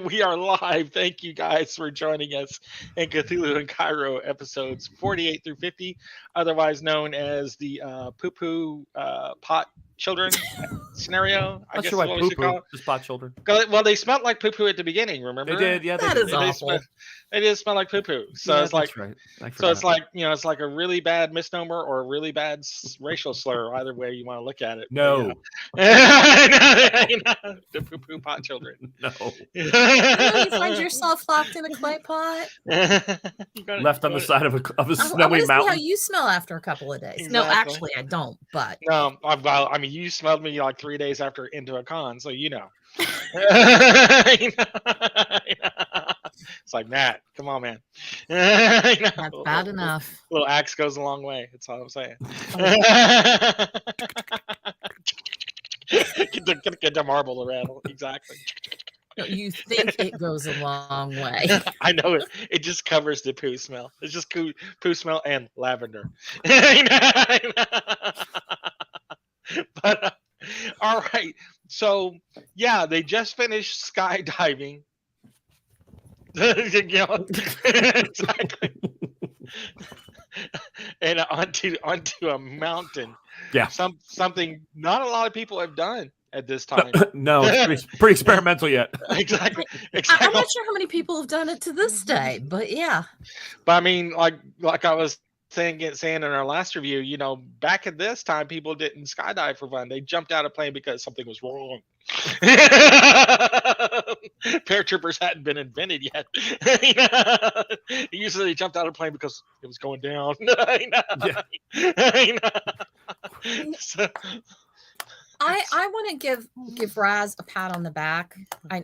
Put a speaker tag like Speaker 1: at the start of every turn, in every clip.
Speaker 1: We are live. Thank you guys for joining us in Cthulhu and Cairo episodes 48 through 50, otherwise known as the poo poo pot children scenario, I
Speaker 2: Not sure
Speaker 1: guess is
Speaker 2: why
Speaker 1: what we should call
Speaker 2: poo-poo,
Speaker 1: it.
Speaker 2: just pot children.
Speaker 1: Well, they smelled like poo poo at the beginning,
Speaker 2: They
Speaker 1: remember?
Speaker 2: did, yeah, they
Speaker 3: That
Speaker 2: did.
Speaker 3: is
Speaker 1: They,
Speaker 3: awful.
Speaker 1: they did smell like poo poo. So
Speaker 2: Yeah,
Speaker 1: it's like,
Speaker 2: that's right. I
Speaker 1: so it's
Speaker 2: forgot.
Speaker 1: like, it's like a really bad misnomer or a really bad racial slur, either way you want to look at it.
Speaker 2: No.
Speaker 1: But yeah. The poo poo pot children.
Speaker 2: No.
Speaker 3: You know, you find yourself locked in a clay pot.
Speaker 2: Left on the side of a
Speaker 3: I want
Speaker 2: snowy
Speaker 3: to see how
Speaker 2: mountain.
Speaker 3: you smell after a couple of days. No,
Speaker 1: Exactly.
Speaker 3: actually, I don't. But
Speaker 1: No, I mean, you smelled me like 3 days after into a con, so you know. It's like, Matt, come on, man.
Speaker 3: that's bad enough.
Speaker 1: Little axe goes a long way. That's all I'm saying. Get the marble to rattle. Exactly.
Speaker 3: No, you think it goes a long way.
Speaker 1: I know it. It just covers the poo smell. It's just poo smell and lavender. But all right. So yeah, they just finished skydiving. Exactly. And onto a mountain.
Speaker 2: Yeah.
Speaker 1: Something not a lot of people have done at this time.
Speaker 2: No, it's pretty experimental yet.
Speaker 1: Exactly.
Speaker 3: I'm not sure how many people have done it to this day, but yeah.
Speaker 1: But I mean, like I was saying in our last review, back at this time, people didn't skydive for fun. They jumped out of plane because something was wrong. Paratroopers hadn't been invented yet. Usually they jumped out of plane because it was going down. So,
Speaker 3: I want to give Raz a pat on the back.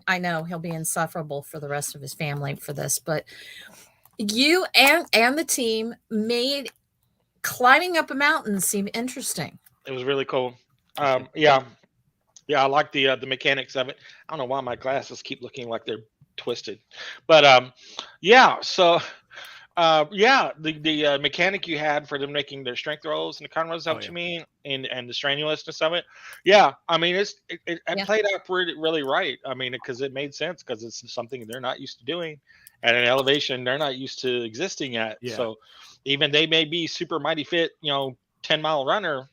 Speaker 3: I know he'll be insufferable for the rest of his family for this, but you and the team made climbing up a mountain seem interesting.
Speaker 1: it was really cool. Yeah, I like the mechanics of it. I don't know why my glasses keep looking like they're twisted, but yeah. So the mechanic you had for them making their strength rolls and the con rolls, is that what you mean? And the strenuousness of it. Yeah, I mean it played out really right. I mean, because it made sense because it's something they're not used to doing at an elevation they're not used to existing at.
Speaker 2: Yeah.
Speaker 1: So even they may be super mighty fit, 10-mile runner.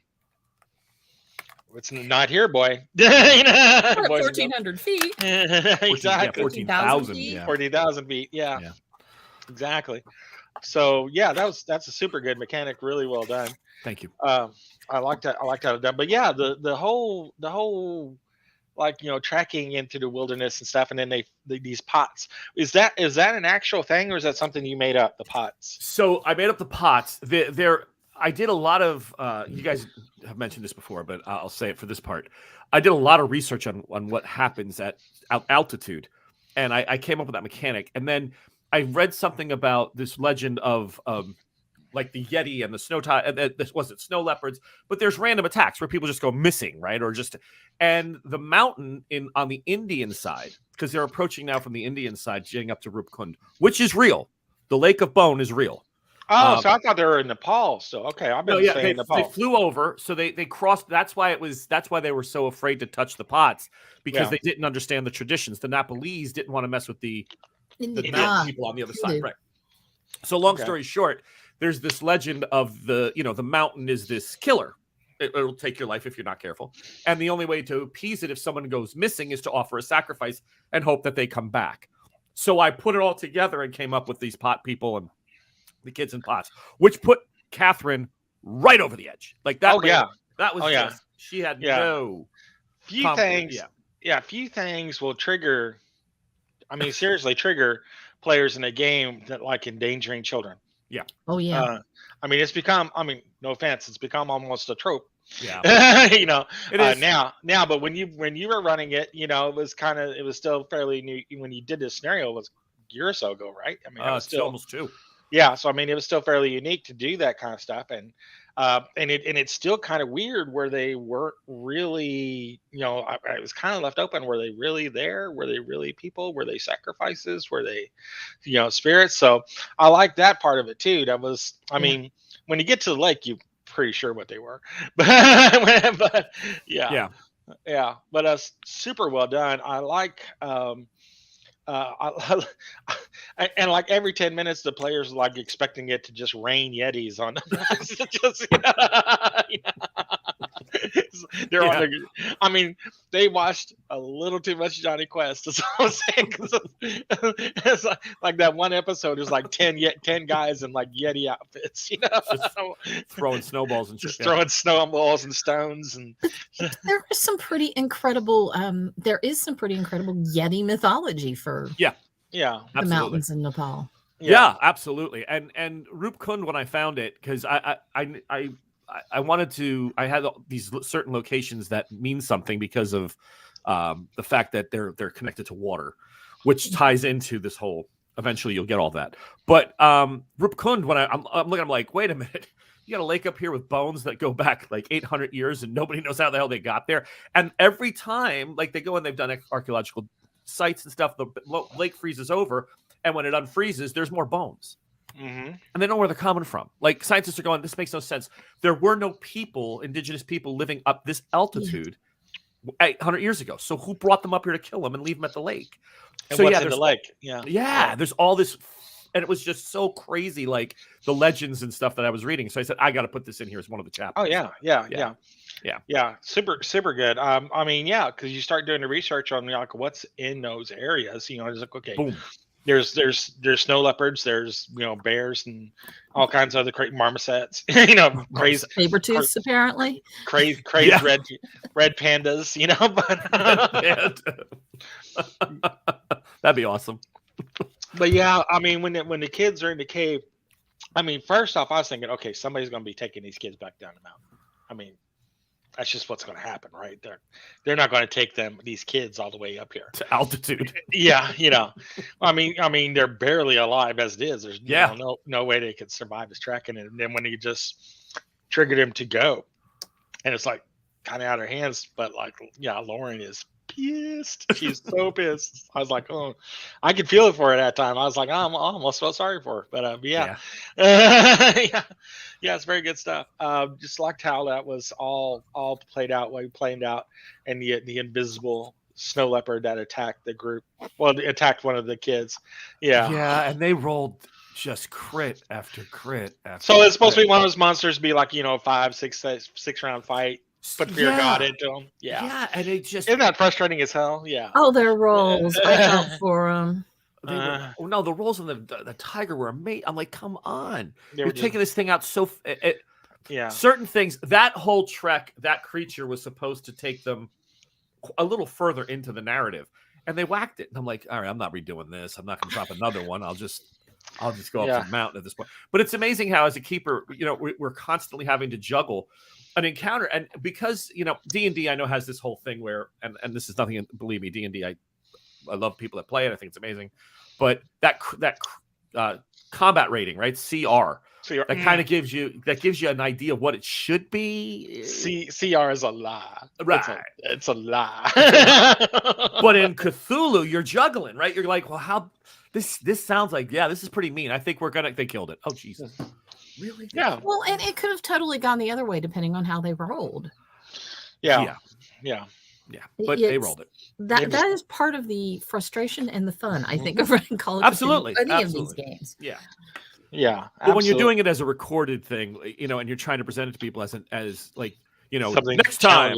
Speaker 1: It's not here, boy.
Speaker 3: 1,400 feet.
Speaker 1: Exactly.
Speaker 2: 14,000 feet. Yeah.
Speaker 1: 40,000 feet. Yeah. Exactly. So yeah, that's a super good mechanic. Really well done.
Speaker 2: Thank you.
Speaker 1: I like that. I like how it done. But yeah, the whole like tracking into the wilderness and stuff, and then these pots. Is that an actual thing, or is that something you made up? The pots.
Speaker 2: So I made up the pots. I did a lot of. You guys have mentioned this before, but I'll say it for this part. I did a lot of research on what happens at altitude, and I came up with that mechanic. And then I read something about this legend of like the Yeti and the snow leopards, but there's random attacks where people just go missing, right? And the mountain on the Indian side, because they're approaching now from the Indian side, getting up to Rupkund, which is real. The Lake of Bone is real.
Speaker 1: Oh, so I thought they were in Nepal. So okay, I've been saying Nepal.
Speaker 2: They flew over, so they crossed. That's why they were so afraid to touch the pots, because they didn't understand the traditions. The Nepalese didn't want to mess with the people on the other side, right? So long story short, there's this legend of the mountain is this killer. It'll take your life if you're not careful. And the only way to appease it if someone goes missing is to offer a sacrifice and hope that they come back. So I put it all together and came up with these pot people and the kids in pots, which put Catherine right over the edge. Like that. That was just, she had no
Speaker 1: few things. Yeah. Few things will trigger. I mean, seriously, trigger players in a game that like endangering children.
Speaker 2: Yeah.
Speaker 3: Oh yeah.
Speaker 1: I mean, it's become. I mean, no offense, it's become almost a trope.
Speaker 2: Yeah.
Speaker 1: It is now. But when you were running it, it was still fairly new. When you did this scenario, it was a year or so ago, right? I mean, it was still
Speaker 2: almost 2.
Speaker 1: Yeah, so I mean, it was still fairly unique to do that kind of stuff, and it's still kind of weird where they weren't really, it was kind of left open. Were they really there? Were they really people? Were they sacrifices? Were they, spirits? So I like that part of it too. That was, I mean, when you get to the lake, you're pretty sure what they were, but yeah. Yeah, but super well done. I like and like every 10 minutes the players are like expecting it to just rain yetis on them. Just, you know, they're on
Speaker 2: Yeah.
Speaker 1: their, I mean, they watched a little too much Johnny Quest. That's all I'm saying. 'Cause it's like that one episode is like 10 guys in like Yeti outfits, you know,
Speaker 2: Just throwing snowballs and shit.
Speaker 1: just throwing snowballs and stones. And
Speaker 3: There is some pretty incredible Yeti mythology for
Speaker 1: yeah,
Speaker 3: the
Speaker 2: Absolutely.
Speaker 3: mountains in Nepal.
Speaker 2: Yeah, absolutely. And Rup Kund, when I found it, because I wanted to, I had these certain locations that mean something because of the fact that they're connected to water, which ties into this whole. Eventually, you'll get all that. But Rup Kund, when I'm looking, I'm like, wait a minute. You got a lake up here with bones that go back like 800 years, and nobody knows how the hell they got there. And every time, like they go and they've done archaeological sites and stuff, the lake freezes over, and when it unfreezes, there's more bones.
Speaker 1: Mm-hmm.
Speaker 2: And they know where they're coming from. Like scientists are going, this makes no sense. There were no people, indigenous people, living up this altitude 800 years ago. So who brought them up here to kill them and leave them at the lake?
Speaker 1: And
Speaker 2: so
Speaker 1: what's
Speaker 2: yeah,
Speaker 1: in
Speaker 2: there's
Speaker 1: the lake? Yeah,
Speaker 2: there's all this, and it was just so crazy, like the legends and stuff that I was reading. So I said, I got to put this in here as one of the chapters.
Speaker 1: Oh yeah. Super good. I mean, yeah, because you start doing the research on like what's in those areas. You know, it's like okay.
Speaker 2: Boom.
Speaker 1: There's snow leopards, there's bears and all kinds of other crazy marmosets, crazy
Speaker 3: saber tooths apparently.
Speaker 1: Crazy red pandas,
Speaker 2: but that'd be awesome.
Speaker 1: But yeah, I mean when the kids are in the cave, I mean first off I was thinking, okay, somebody's gonna be taking these kids back down the mountain. I mean, that's just what's going to happen, right? They're not going to take these kids all the way up here
Speaker 2: to altitude.
Speaker 1: Yeah, I mean, they're barely alive as it is. There's no way they could survive this trekking. And then when you just triggered him to go, and it's like kind of out of her hands, but like, yeah, Lauren is pissed. She's so pissed. I was like, oh, I could feel it for her at that time. I was like, I almost felt sorry for her, but yeah. Yeah, it's very good stuff. Just liked how that was all played out, way played out, and the invisible snow leopard that attacked the group. Well, it attacked one of the kids. Yeah,
Speaker 2: and they rolled just crit after crit after.
Speaker 1: So it's supposed to be one of those monsters, be like 5, 6 round fight. Put fear of God into them.
Speaker 2: Yeah, and it just
Speaker 1: isn't that frustrating as hell. Yeah.
Speaker 3: Oh, their rolls. I felt for them.
Speaker 2: No, the rolls on the tiger were amazing. I'm like, come on, you're taking this thing out so. Certain things. That whole trek, that creature was supposed to take them a little further into the narrative, and they whacked it. And I'm like, all right, I'm not redoing this. I'm not going to drop another one. I'll just go up to the mountain at this point. But it's amazing how, as a keeper, we're constantly having to juggle an encounter, and because D&D, I know, has this whole thing where, and this is nothing. Believe me, D&D, I love people that play it. I think it's amazing. But that combat rating, right? CR. That kind of gives you an idea of what it should be.
Speaker 1: CR is a lie.
Speaker 2: Right.
Speaker 1: It's a lie.
Speaker 2: But in Cthulhu, you're juggling, right? You're like, well, how this sounds like, this is pretty mean. I think they killed it. Oh, Jesus. Really?
Speaker 1: Yeah.
Speaker 3: Well, and it could have totally gone the other way depending on how they rolled.
Speaker 1: Yeah.
Speaker 2: But they rolled it.
Speaker 3: That is part of the frustration and the fun, I think, of running Call of Duty.
Speaker 2: Absolutely.
Speaker 3: Any of these games.
Speaker 2: Yeah.
Speaker 1: Yeah.
Speaker 2: But when you're doing it as a recorded thing, and you're trying to present it to people as
Speaker 1: something
Speaker 2: next time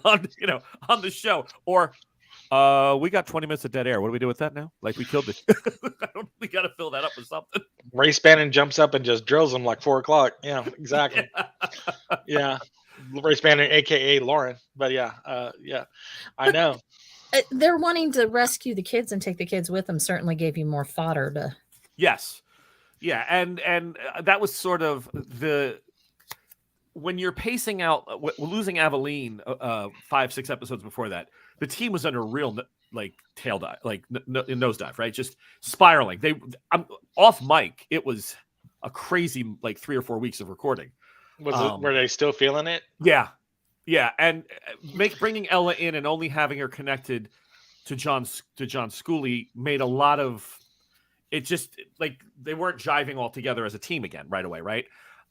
Speaker 2: on on the show, or we got 20 minutes of dead air. What do we do with that now? Like, we killed it. We got to fill that up with something. Ray
Speaker 1: Spannon jumps up and just drills them like 4 o'clock. Yeah, exactly. Yeah. Ray Spannon, aka Lauren. But I know.
Speaker 3: They're wanting to rescue the kids and take the kids with them. Certainly gave you more fodder to.
Speaker 2: Yes. Yeah, and that was sort of when you're pacing out, losing Aveline 5-6 episodes before that, the team was under real tail dive, nosedive, right? Just spiraling. I'm off mic. It was a crazy 3 or 4 weeks of recording.
Speaker 1: Were they still feeling it?
Speaker 2: Yeah, and bringing Ella in and only having her connected to John Schooley made a lot of it. Just they weren't jiving all together as a team again right away, right?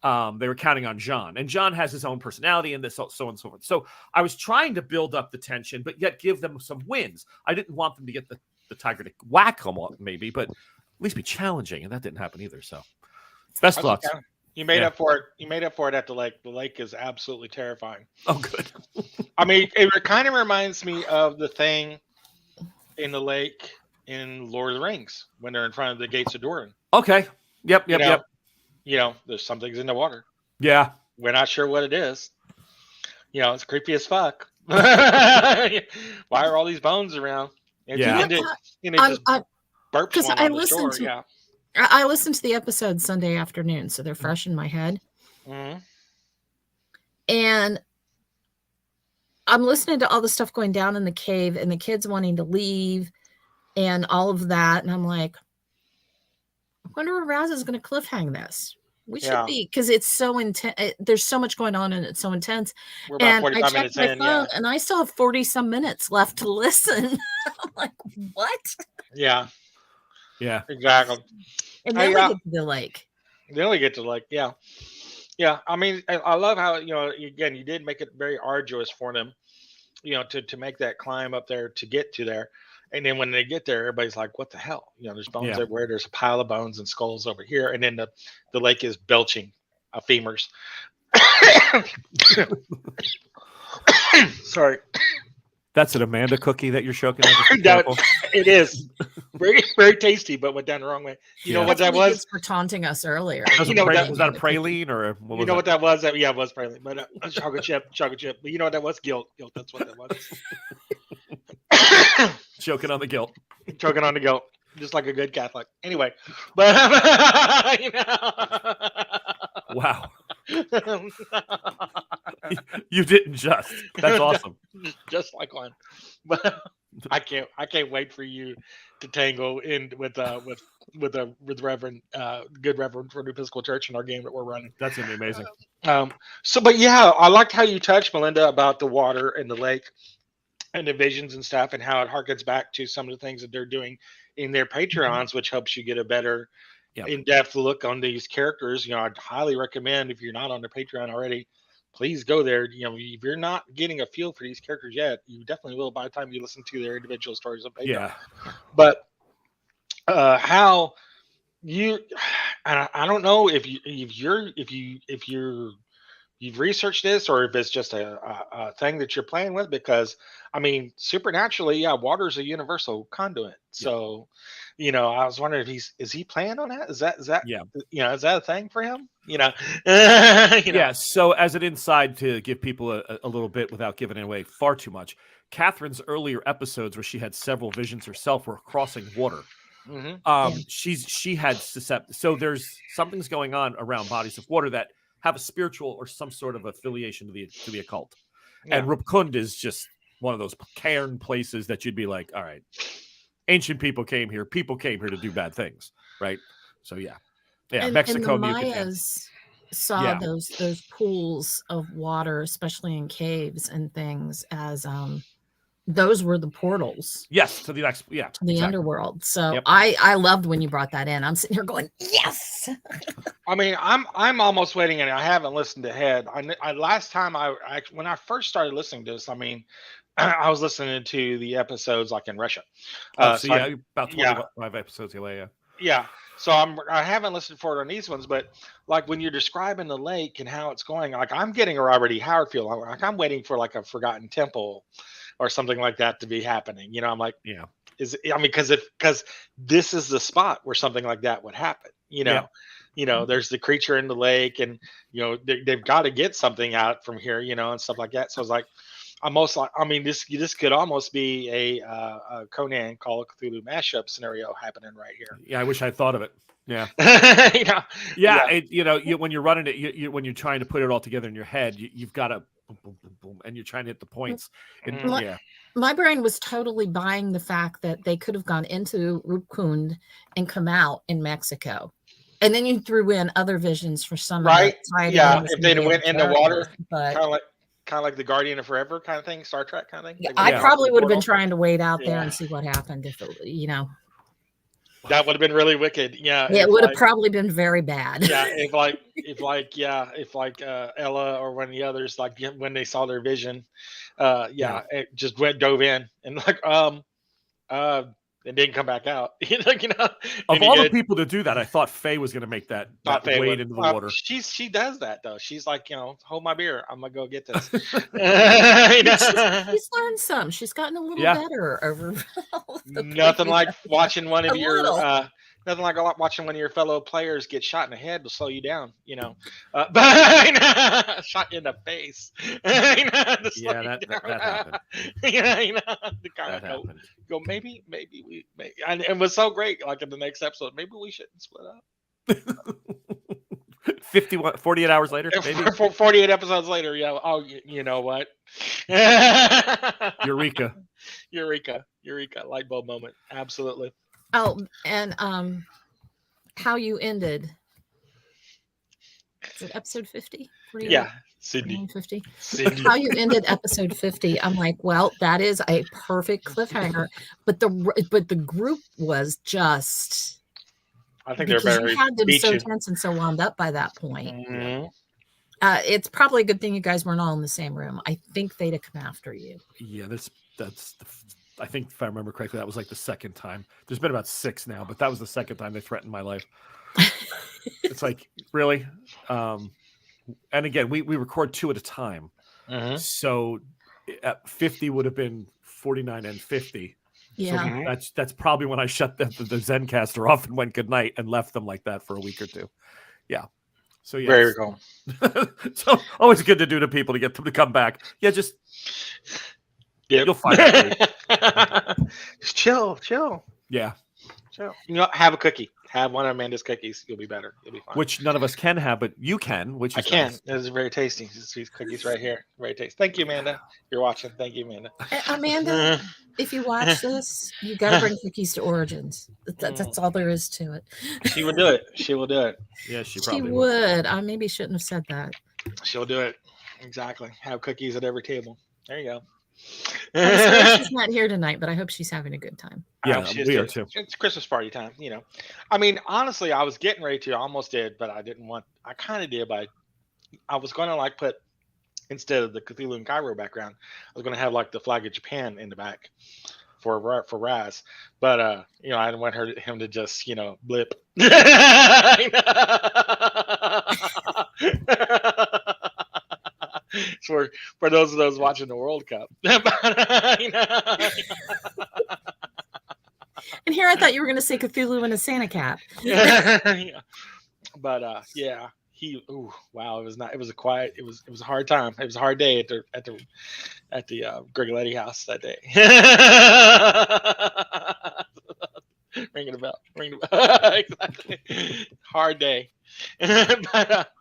Speaker 2: They were counting on John, and John has his own personality and this, so on and so forth. So I was trying to build up the tension, but yet give them some wins. I didn't want them to get the tiger to whack them, maybe, but at least be challenging, and that didn't happen either. So best thoughts.
Speaker 1: You made up for it. You made up for it at the lake. The lake is absolutely terrifying.
Speaker 2: Oh, good.
Speaker 1: I mean, it kind of reminds me of the thing in the lake in Lord of the Rings when they're in front of the gates of Durin.
Speaker 2: Okay. Yep.
Speaker 1: You know, there's something's in the water.
Speaker 2: Yeah.
Speaker 1: We're not sure what it is. You know, it's creepy as fuck. Why are all these bones around? And just burp one on the shore. Yeah.
Speaker 3: I listened to the episode Sunday afternoon, so they're fresh in my head.
Speaker 1: Mm-hmm.
Speaker 3: And I'm listening to all the stuff going down in the cave and the kids wanting to leave and all of that. And I'm like, I wonder if Raz is going to cliffhang this. We should be, because it's so intense. There's so much going on and it's so intense.
Speaker 1: We're about 45 minutes in,
Speaker 3: and I still have 40 some minutes left to listen. I'm like, what?
Speaker 1: Yeah.
Speaker 2: Yeah.
Speaker 1: Exactly.
Speaker 3: And then we get to the lake.
Speaker 1: They only get to the lake. Yeah. Yeah. I mean, I love how, you know, again, you did make it very arduous for them, you know, to make that climb up there to get to there. And then when they get there, everybody's like, what the hell? You know, there's bones everywhere. There's a pile of bones and skulls over here. And then the lake is belching femurs. Sorry.
Speaker 2: That's an Amanda cookie that you're choking on.
Speaker 1: It is. Very, very tasty, but went down the wrong way. You know what that was?
Speaker 3: For taunting us earlier.
Speaker 1: Was
Speaker 2: that a praline or what was
Speaker 1: you know what that was? Yeah, it was praline, but chocolate chip. But you know what that was? Guilt. That's what that was.
Speaker 2: Choking on the guilt.
Speaker 1: Choking on the guilt, just like a good Catholic. Anyway, but you know.
Speaker 2: Wow. You didn't just. That's awesome.
Speaker 1: Just like one. But I can't wait for you to tangle in with Reverend, good Reverend for the Episcopal Church in our game that we're running.
Speaker 2: That's gonna be amazing.
Speaker 1: But yeah, I liked how you touched, Melinda, about the water and the lake and the visions and stuff, and how it harkens back to some of the things that they're doing in their Patreons, which helps you get a better in-depth look on these characters. You know, I'd highly recommend, if you're not on the Patreon already, please go there. You know, if you're not getting a feel for these characters yet, you definitely will by the time you listen to their individual stories on Patreon.
Speaker 2: Yeah.
Speaker 1: But how you, I don't know if you've researched this or if it's just a thing that you're playing with, because I mean, supernaturally, water is a universal conduit. So, you know, I was wondering if is he playing on that? Is that you know, is that a thing for him? You know,
Speaker 2: Yeah. So as an inside to give people a little bit without giving away far too much, Catherine's earlier episodes where she had several visions herself were crossing water.
Speaker 1: Mm-hmm.
Speaker 2: She had so there's something's going on around bodies of water that have a spiritual or some sort of affiliation to the occult. And Rupkund is just one of those cairn places that you'd be like, all right, ancient people came here to do bad things, right? So
Speaker 3: and,
Speaker 2: Mexico.
Speaker 3: And the Mayas saw those pools of water, especially in caves and things, as those were the portals.
Speaker 2: Yes, to the next,
Speaker 3: to the underworld. So I loved when you brought that in. I'm sitting here going, yes.
Speaker 1: I mean, I'm almost waiting, and I haven't listened ahead. Last time when I first started listening to this, I mean, I was listening to the episodes like in Russia.
Speaker 2: About 25 episodes away.
Speaker 1: Yeah. So I haven't listened for it on these ones, but like when you're describing the lake and how it's going, like I'm getting a Robert E. Howard feel. Like I'm waiting for like a Forgotten Temple or something like that to be happening. You know, I'm like, because this is the spot where something like that would happen. You know, there's the creature in the lake, and you know they've got to get something out from here, you know, and stuff like that. So it's like, this could almost be a Conan Call of Cthulhu mashup scenario happening right here.
Speaker 2: Yeah, I wish I thought of it. Yeah. When you're running it, when you're trying to put it all together in your head, you've got to boom, boom, boom, boom, and you're trying to hit the points. And
Speaker 3: my brain was totally buying the fact that they could have gone into Rupkund and come out in Mexico. And then you threw in other visions for some
Speaker 1: right. If they'd went in the water, kind of like the Guardian of Forever kind of thing, Star Trek kind of thing.
Speaker 3: I probably would have been trying to wait out there and see what happened if it, you know.
Speaker 1: That would have been really wicked. Yeah,
Speaker 3: it would have probably been very bad.
Speaker 1: Yeah, if Ella or one of the others, like when they saw their vision, it just dove in and and didn't come back out.
Speaker 2: Of all the people to do that, I thought Faye was going to to that wade into the water.
Speaker 1: She does that though. She's like, hold my beer. I'm gonna go get this.
Speaker 3: She's learned some. She's gotten a little better over.
Speaker 1: Nothing like watching one of your. Nothing like watching one of your fellow players get shot in the head to slow you down, but shot in the face.
Speaker 2: That happened.
Speaker 1: That happened. Go, maybe we, and it was so great. Like in the next episode, maybe we shouldn't split up.
Speaker 2: 48 hours later, maybe
Speaker 1: 48 episodes later. Yeah. Oh, you know what?
Speaker 2: Eureka!
Speaker 1: Light bulb moment. Absolutely.
Speaker 3: Oh, and how you ended. Is it episode 50?
Speaker 1: Yeah, Sydney.
Speaker 3: 50. How you ended episode 50. I'm like, well, that is a perfect cliffhanger. But the group was just.
Speaker 1: I think they're very.
Speaker 3: You had them so tense and so wound up by that point.
Speaker 1: Mm-hmm.
Speaker 3: It's probably a good thing you guys weren't all in the same room. I think they'd have come after you.
Speaker 2: Yeah, I think if I remember correctly, that was like the second time. There's been about 6 now, but that was the second time they threatened my life. It's like, really? And again, we record 2 at a time.
Speaker 1: Mm-hmm.
Speaker 2: So at 50 would have been 49 and 50.
Speaker 3: Yeah.
Speaker 2: So that's probably when I shut the Zencaster off and went goodnight and left them like that for a week or 2. Yeah. So yeah.
Speaker 1: Very cool.
Speaker 2: So always good to do to people to get them to come back. Yeah, just
Speaker 1: you'll
Speaker 2: find out.
Speaker 1: Just chill.
Speaker 2: Yeah.
Speaker 1: Chill. Have a cookie. Have one of Amanda's cookies. You'll be better. You'll be fine.
Speaker 2: Which none of us can have, but you can. Which is
Speaker 1: I can.
Speaker 2: Nice.
Speaker 1: Those are very tasty. These cookies right here. Very tasty. Thank you, Amanda. You're watching. Thank you, Amanda.
Speaker 3: Amanda, if you watch this, you got to bring cookies to Origins. That's all there is to it.
Speaker 1: She will do it.
Speaker 2: Yeah, she probably
Speaker 3: would. I maybe shouldn't have said that.
Speaker 1: She'll do it. Exactly. Have cookies at every table. There you go.
Speaker 3: I'm sorry she's not here tonight, but I hope she's having a good time.
Speaker 2: Yeah, we are too.
Speaker 1: It's Christmas party time, I mean, honestly, I was getting ready to. I almost did, but I didn't want. I kind of did, but I was going to put, instead of the Cthulhu and Cairo background, I was going to have the flag of Japan in the back for Raz. But I didn't want him to just blip. For those of those watching the World Cup.
Speaker 3: And here I thought you were going to say Cthulhu in a Santa cap.
Speaker 1: Yeah. But wow, it was not. It was a quiet. It was a hard time. It was a hard day at the Grigoletti house that day. Ringing a bell. Exactly. Hard day. But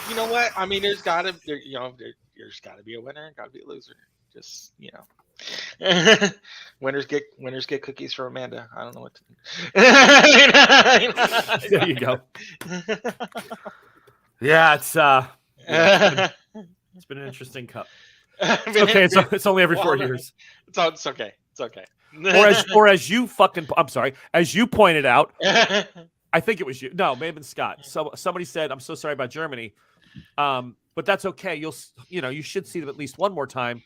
Speaker 1: you know what? I mean, there's got to be a winner, got to be a loser. Just winners get cookies for Amanda. I don't know what to do.
Speaker 2: There you go. Yeah, it's been an interesting cup. It's okay. It's only every 4 years.
Speaker 1: It's okay. It's okay.
Speaker 2: Or as you pointed out, I think it was you. No, it may have been Scott. So somebody said, "I'm so sorry about Germany," but that's okay. You should see them at least one more time.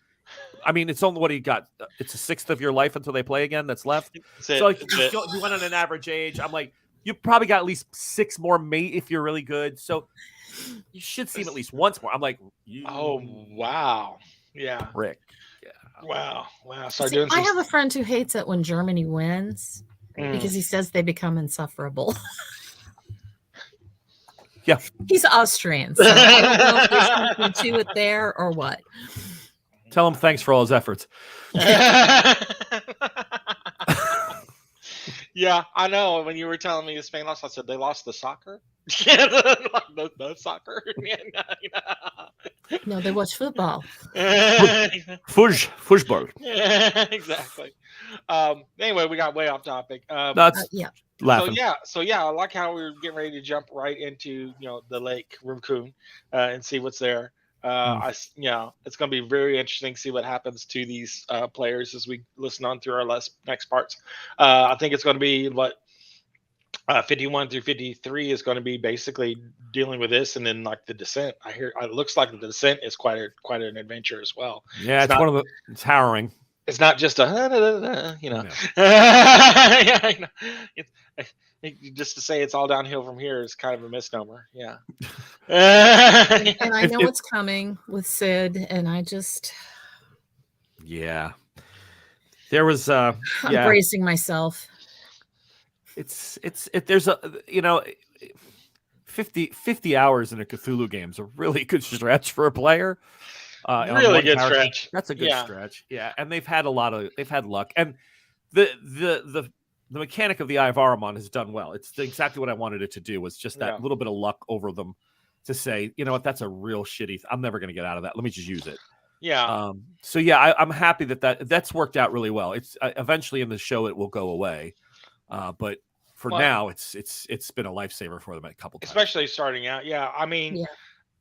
Speaker 2: I mean, it's only what he got. It's a sixth of your life until they play again. That's left. So you went on an average age. I'm like, you probably got at least 6 more if you're really good. So you should see him at least once more. I'm like,
Speaker 1: oh wow, yeah,
Speaker 2: Rick.
Speaker 1: Yeah. Wow.
Speaker 3: I have a friend who hates it when Germany wins because he says they become insufferable.
Speaker 2: Yeah.
Speaker 3: He's Austrian, so I don't know if there's something to it there or what.
Speaker 2: Tell him thanks for all his efforts.
Speaker 1: Yeah, I know. When you were telling me Spain lost, I said they lost the soccer. the soccer.
Speaker 3: No, they watch football.
Speaker 2: Football.
Speaker 1: Exactly. Anyway, we got way off topic.
Speaker 2: Yeah. Laughing.
Speaker 1: So I like how we're getting ready to jump right into the Lake Rumcoon and see what's there. It's going to be very interesting to see what happens to these players as we listen on through our next parts. I think it's going to be 51 through 53 is going to be basically dealing with this, and then like the descent. I hear it looks like the descent is quite an adventure as well.
Speaker 2: Yeah, it's harrowing.
Speaker 1: It's not just a you know.
Speaker 2: No.
Speaker 1: Yeah, you know. Just to say it's all downhill from here is kind of a misnomer. Yeah.
Speaker 3: And I know what's coming with Sid, and I just
Speaker 2: yeah. There was
Speaker 3: I'm bracing myself.
Speaker 2: There's a 50 hours in a Cthulhu game is a really good stretch for a player.
Speaker 1: Really good stretch.
Speaker 2: That's a good stretch. Yeah, and they've had luck, and the mechanic of the Eye of Ahriman has done well. It's exactly what I wanted it to do. Was just that little bit of luck over them to say, you know what, that's a real shitty. I'm never going to get out of that. Let me just use it.
Speaker 1: Yeah.
Speaker 2: So yeah, I'm happy that's worked out really well. It's eventually in the show it will go away. But for now, it's been a lifesaver for them a couple times.
Speaker 1: Especially starting out. Yeah, I mean,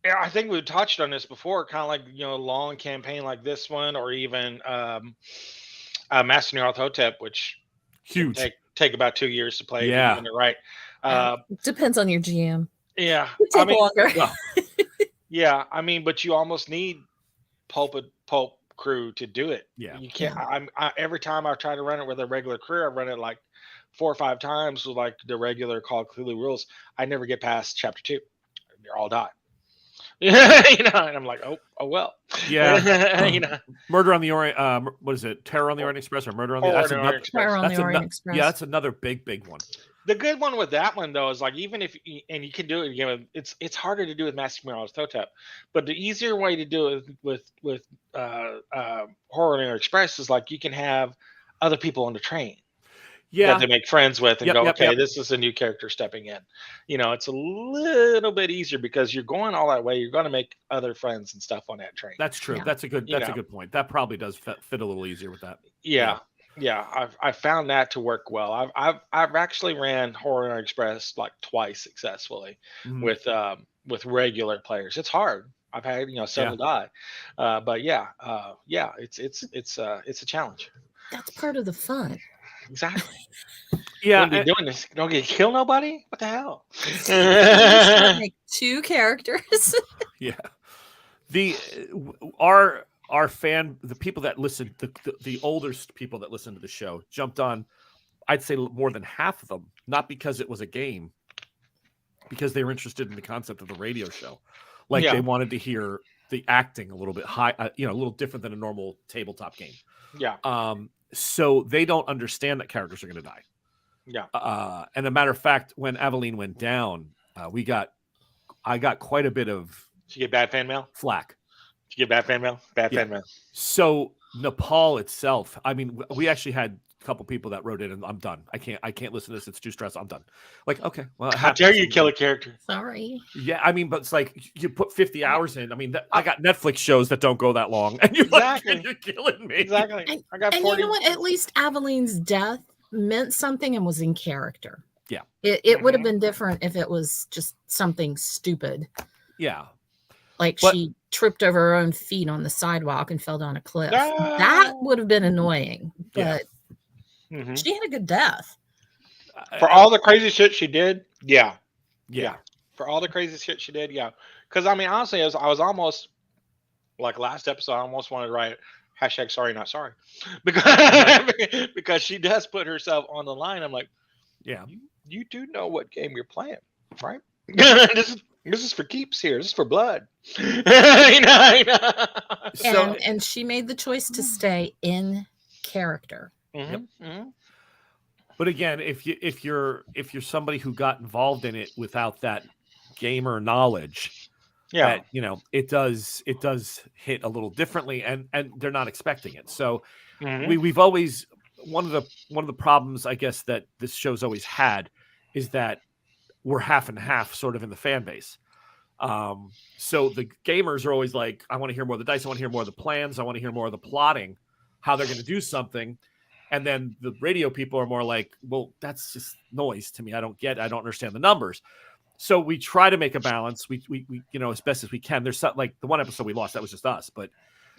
Speaker 1: I think we touched on this before, kind of like long campaign like this one, or even Master Nyarlathotep, which
Speaker 2: huge
Speaker 1: take about 2 years to play.
Speaker 2: Yeah,
Speaker 1: if you're doing it right.
Speaker 3: Depends on your GM.
Speaker 1: Yeah,
Speaker 3: take longer.
Speaker 1: Yeah, I mean, but you almost need pulp crew to do it.
Speaker 2: Yeah,
Speaker 1: you can't. Every time I try to run it with a regular crew, I run it like 4 or 5 times with like the regular Call of Cthulhu rules. I never get past chapter 2. They're all die. And I'm like, oh well.
Speaker 2: Yeah. Murder on the Orient. What is it? Terror on the Orient Express or Murder on the
Speaker 1: Orient Express?
Speaker 3: Terror on the Orient Express.
Speaker 2: Yeah, that's another big one.
Speaker 1: The good one with that one though is like, even if and you can do it again, it's harder to do with Master Nyarlathotep, but the easier way to do it with Horror on the Orient Express is like you can have other people on the train.
Speaker 2: Yeah,
Speaker 1: that they make friends with and this is a new character stepping in. It's a little bit easier because you're going all that way. You're going to make other friends and stuff on that train.
Speaker 2: That's true. Yeah. That's a good point. That probably does fit a little easier with that.
Speaker 1: Yeah. I've found that to work well. I've actually ran Horror Express like twice successfully with regular players. It's hard. I've had several die, but it's a challenge.
Speaker 3: That's part of the fun.
Speaker 1: Exactly.
Speaker 2: Yeah.
Speaker 1: What are you doing this? Don't get kill nobody? What the hell?
Speaker 3: Make 2 characters.
Speaker 2: Yeah. The people that listen, the older people that listen to the show jumped on, I'd say more than half of them, not because it was a game, because they were interested in the concept of the radio show. Like they wanted to hear the acting a little bit high, a little different than a normal tabletop game.
Speaker 1: Yeah.
Speaker 2: So they don't understand that characters are going to die.
Speaker 1: Yeah.
Speaker 2: And a matter of fact, when Aveline went down, I got quite a bit of.
Speaker 1: Did you get bad fan mail?
Speaker 2: Flack.
Speaker 1: Did you get bad fan mail? Fan mail.
Speaker 2: So Nepal itself, I mean, we actually had a couple people that wrote in, and I'm done. I can't listen to this. It's too stressful. I'm done. Like, okay, well,
Speaker 1: how dare you kill a character?
Speaker 3: Sorry.
Speaker 2: Yeah, I mean, but it's like you put 50 hours in. I mean, I got Netflix shows that don't go that long, and you're you're killing me.
Speaker 1: Exactly.
Speaker 3: I got 40. And you know what? At least Aveline's death meant something and was in character.
Speaker 2: Yeah.
Speaker 3: It would have been different if it was just something stupid.
Speaker 2: Yeah.
Speaker 3: Like she tripped over her own feet on the sidewalk and fell down a cliff. That would have been annoying, but she had a good death.
Speaker 1: For all the crazy shit she did, yeah. For all the crazy shit she did, yeah. Because I mean, honestly, I was almost like last episode. I almost wanted to write #sorry not sorry because she does put herself on the line. I'm like,
Speaker 2: yeah,
Speaker 1: you do know what game you're playing, right? This is for keeps here. This is for blood.
Speaker 3: So, and she made the choice to stay in character.
Speaker 2: But again, if you're somebody who got involved in it without that gamer knowledge, that, it does hit a little differently, and they're not expecting it. So we've always one of the problems, I guess, that this show's always had is that we're half and half sort of in the fan base. So the gamers are always like, I want to hear more of the dice. I want to hear more of the plans. I want to hear more of the plotting, how they're going to do something. And then the radio people are more like, well, that's just noise to me. I don't understand the numbers. So we try to make a balance. We as best as we can. There's something like the one episode we lost, that was just us. But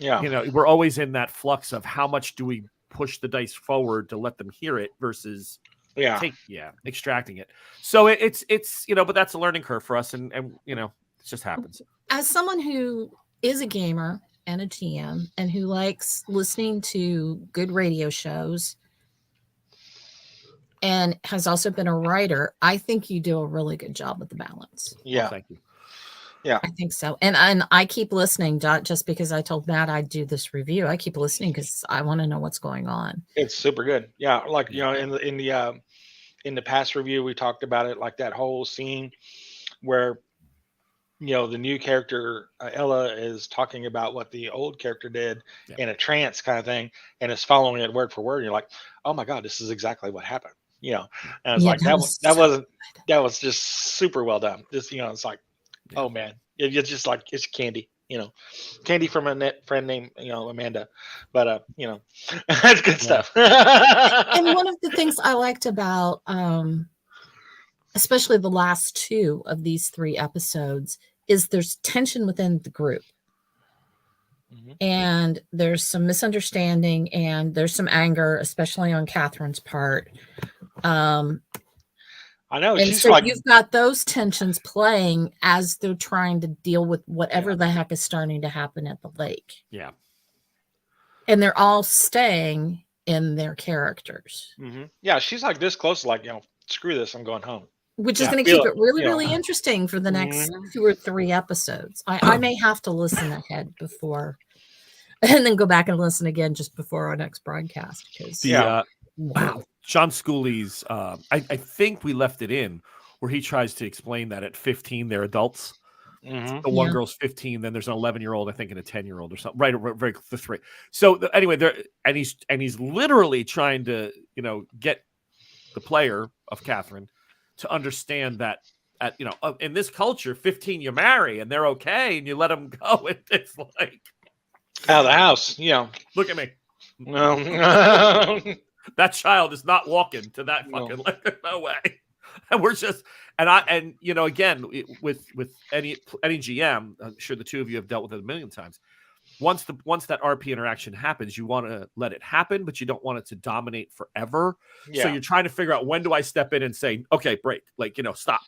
Speaker 2: we're always in that flux of how much do we push the dice forward to let them hear it versus extracting it. So it's but that's a learning curve for us, and it just happens.
Speaker 3: As someone who is a gamer and a TM and who likes listening to good radio shows and has also been a writer, I think you do a really good job with the balance.
Speaker 1: Yeah.
Speaker 2: Well, thank you.
Speaker 1: Yeah,
Speaker 3: I think so. And I keep listening, not just because I told Matt I'd do this review. I keep listening because I want to know what's going on.
Speaker 1: it's super good. Yeah, like in the past review we talked about it, like that whole scene where the new character Ella is talking about what the old character did in a trance kind of thing, and is following it word for word. And you're like, oh my god, this is exactly what happened. And it's like that was just super well done. Just it's like, oh man, it's just like it's candy. Candy from a friend named Amanda, but that's good stuff.
Speaker 3: And one of the things I liked about especially the last 2 of these 3 episodes is there's tension within the group. Mm-hmm. And there's some misunderstanding and there's some anger, especially on Catherine's part.
Speaker 1: I know.
Speaker 3: And so you've got those tensions playing as they're trying to deal with whatever the heck is starting to happen at the lake.
Speaker 2: Yeah.
Speaker 3: And they're all staying in their characters.
Speaker 1: Mm-hmm. Yeah, she's like this close, like, screw this, I'm going home.
Speaker 3: Which is going to keep it really, really interesting for the next 2 or 3 episodes. I may have to listen ahead before, and then go back and listen again just before our next broadcast. Because wow.
Speaker 2: John Schooley's, I think we left it in where he tries to explain that at 15 they're adults. Mm-hmm. The one girl's 15, then there's an 11-year-old, I think, and a 10-year-old or something. Right, the 3. So anyway, he's literally trying to get the player of Catherine to understand that in this culture, 15 you marry and they're okay, and you let them go. It's like
Speaker 1: out of the house.
Speaker 2: Look at me.
Speaker 1: No.
Speaker 2: That child is not walking to that fucking no way. And we're just again with any GM, I'm sure the 2 of you have dealt with it a million times. Once that RP interaction happens, you want to let it happen, but you don't want it to dominate forever. Yeah. So you're trying to figure out, when do I step in and say, okay, break, stop.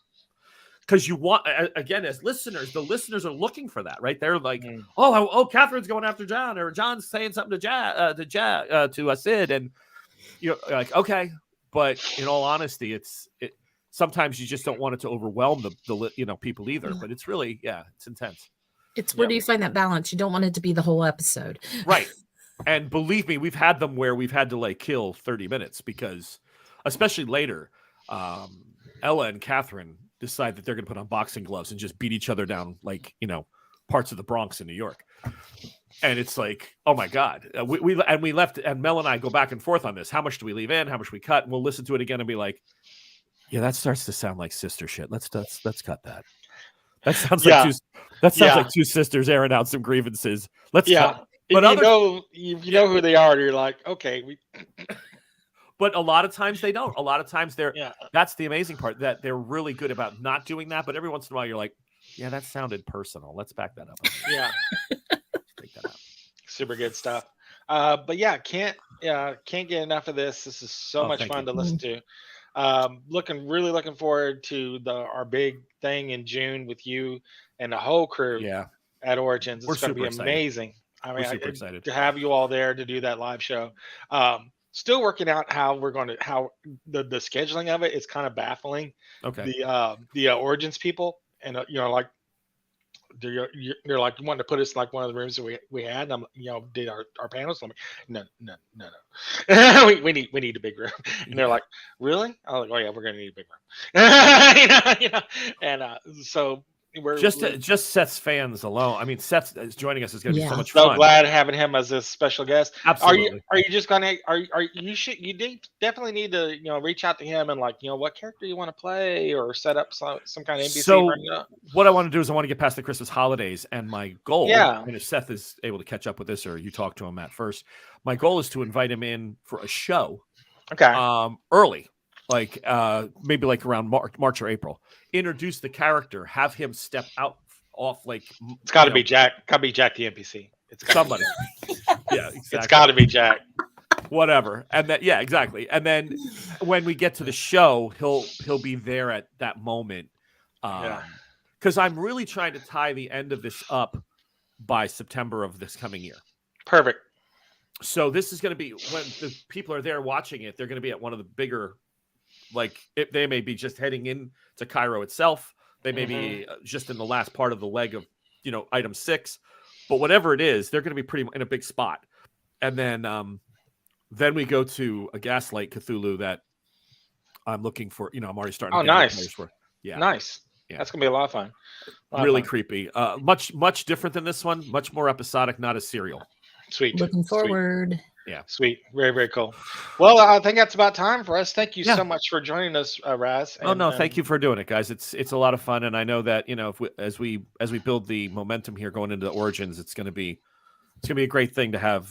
Speaker 2: Because you want, again, as listeners, the listeners are looking for that, right? They're like, oh, Catherine's going after John, or John's saying something to Sid, and you're like, okay. But in all honesty, sometimes you just don't want it to overwhelm the people either. But it's really, it's intense.
Speaker 3: It's where do you find that balance? You don't want it to be the whole episode.
Speaker 2: Right. And believe me, we've had them where we've had to kill 30 minutes because, especially later, Ella and Catherine decide that they're going to put on boxing gloves and just beat each other down parts of the Bronx in New York. And it's like, oh my God. We left, and Mel and I go back and forth on this. How much do we leave in? How much we cut? And we'll listen to it again and be like, yeah, that starts to sound like sister shit. Let's cut that. That sounds like 2 sisters airing out some grievances. Let's cut.
Speaker 1: But you know who they are, you're like, okay.
Speaker 2: But a lot of times they don't. A lot of times that's the amazing part, that they're really good about not doing that. But every once in a while you're like, yeah, that sounded personal. Let's back that up.
Speaker 1: Yeah. Take that out. Super good stuff. But can't get enough of this. This is so much fun to listen to. Really looking forward to our big thing in June with you and the whole crew at Origins. It's going to be amazing.
Speaker 2: We're super excited
Speaker 1: to have you all there to do that live show. Still working out how the scheduling of it is kind of baffling.
Speaker 2: Okay.
Speaker 1: The Origins people, and they're like, you wanted to put us in like one of the rooms that we had, and did our panels. I'm like, no. we need a big room. And they're like, really? I'm like, oh yeah, we're gonna need a big room. And so we're
Speaker 2: just Seth's fans alone. I mean, Seth is joining us is going to be so much
Speaker 1: fun.
Speaker 2: So
Speaker 1: glad having him as a special guest.
Speaker 2: Absolutely.
Speaker 1: Are you just gonna definitely need to reach out to him and what character you want to play, or set up some kind of NPC.
Speaker 2: So what I want to do is I want to get past the Christmas holidays, and my goal, and if Seth is able to catch up with this, or you talk to him at first, my goal is to invite him in for a show.
Speaker 1: Okay.
Speaker 2: Early. Maybe around March or April, introduce the character, have him step off.
Speaker 1: It's got to be Jack. Got to be Jack the NPC. It's
Speaker 2: somebody. Yeah, exactly.
Speaker 1: It's got to be Jack.
Speaker 2: whatever. And then yeah, exactly. And then when we get to the show, he'll be there at that moment. Because I'm really trying to tie the end of this up by September of this coming year.
Speaker 1: Perfect.
Speaker 2: So this is going to be when the people are there watching it. They're going to be at one of the bigger, like they may be just heading in to Cairo itself. They may be just in the last part of the leg of, item 6, but whatever it is, they're going to be pretty in a big spot. And then we go to a Gaslight Cthulhu that I'm looking for. I'm already starting.
Speaker 1: Oh, nice.
Speaker 2: For. Yeah,
Speaker 1: nice. Yeah. That's gonna be a lot of fun.
Speaker 2: Really creepy. Much different than this one. Much more episodic, not as serial.
Speaker 1: Sweet.
Speaker 3: Looking forward.
Speaker 1: Sweet. Yeah. Sweet. Very, very cool. Well, I think that's about time for us. Thank you so much for joining us, Raz.
Speaker 2: Thank you for doing it, guys. It's a lot of fun, and I know that as we build the momentum here going into the Origins, it's gonna be a great thing to have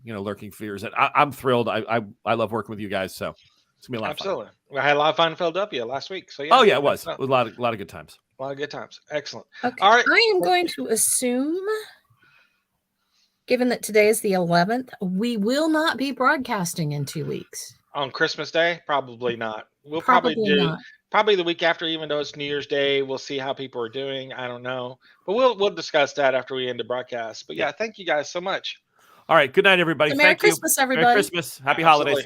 Speaker 2: Lurking Fears. And I'm thrilled. I love working with you guys, so it's gonna be a lot of fun.
Speaker 1: Absolutely. We had a lot of fun in Philadelphia last week. So yeah.
Speaker 2: Oh yeah, it was a lot of good times.
Speaker 1: A lot of good times. Excellent.
Speaker 3: Okay.
Speaker 1: All right.
Speaker 3: I am going to assume, given that today is the 11th, we will not be broadcasting in 2 weeks.
Speaker 1: On Christmas Day? Probably not. We'll probably do probably the week after, even though it's New Year's Day. We'll see how people are doing. I don't know. But we'll discuss that after we end the broadcast. But yeah, thank you guys so much.
Speaker 2: All right. Good night, everybody.
Speaker 3: Merry Christmas, everybody.
Speaker 2: Merry Christmas. Happy holidays.